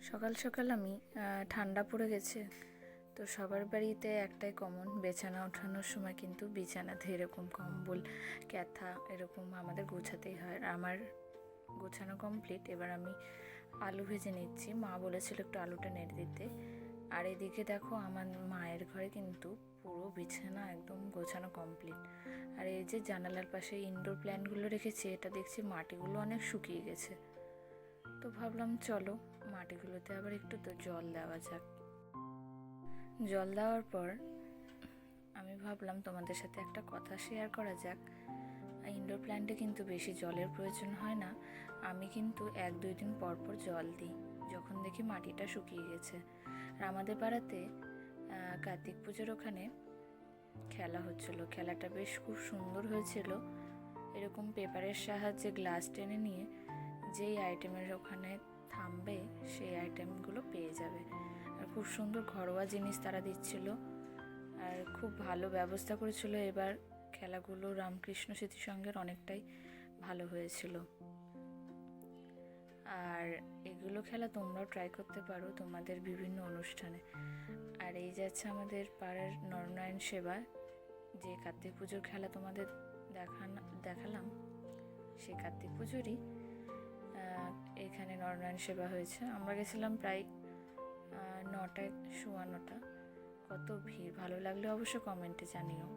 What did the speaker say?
সকাল সকাল আমি ঠান্ডা পড়ে গেছে। তো সবার বাড়িতে একটাই কমন, বিছানা ওঠানোর সময় কিন্তু বিছানাতে এরকম কম্বল ক্যাথা এরকম আমাদের গোছাতেই হয়। আমার গোছানো কমপ্লিট। এবার আমি আলু ভেজে নিচ্ছি। মা বলেছিল একটু আলুটা নেড়ে দিতে। আর এদিকে দেখো আমার মায়ের ঘরে কিন্তু পুরো বিছানা একদম গোছানো কমপ্লিট। আর এই যে জানালার পাশে ইনডোর প্ল্যান্টগুলো রেখেছি, এটা দেখছি মাটিগুলো অনেক শুকিয়ে গেছে। তো ভাবলাম চলো মাটিগুলোতে আবার একটু তো জল দেওয়া যাক। জল দেওয়ার পর আমি ভাবলাম তোমাদের সাথে একটা কথা শেয়ার করা যাক। ইনডোর প্ল্যান্টে কিন্তু বেশি জলের প্রয়োজন হয় না। আমি কিন্তু 1-2 দিন পর পর জল দিই যখন দেখি মাটিটা শুকিয়ে গেছে। আর আমাদের পাড়াতে কার্তিক পুজোর ওখানে খেলা হচ্ছিল। খেলাটা বেশ খুব সুন্দর হয়েছিল। এরকম পেপারের সাহায্যে গ্লাস টেনে নিয়ে যেই আইটেমের ওখানে থামবে সেই আইটেমগুলো পেয়ে যাবে। আর খুব সুন্দর ঘরোয়া জিনিস তারা দিচ্ছিল, আর খুব ভালো ব্যবস্থা করেছিল। এবার খেলাগুলো রামকৃষ্ণ স্মৃতি সংঘের অনেকটাই ভালো হয়েছিল। আর এগুলো খেলা তোমরাও ট্রাই করতে পারো তোমাদের বিভিন্ন অনুষ্ঠানে। আর এই যাচ্ছে আমাদের পাড়ার নরনারায়ণ সেবা, যে কার্তিক পুজোর খেলা তোমাদের দেখালাম, সেই কার্তিক পুজোরই এখানে নরনারায়ণ সেবা হয়েছে। আমরা গেছিলাম প্রায় 9টায়, 9:15। কত ভিড়! ভালো লাগলে অবশ্য কমেন্টে জানিও।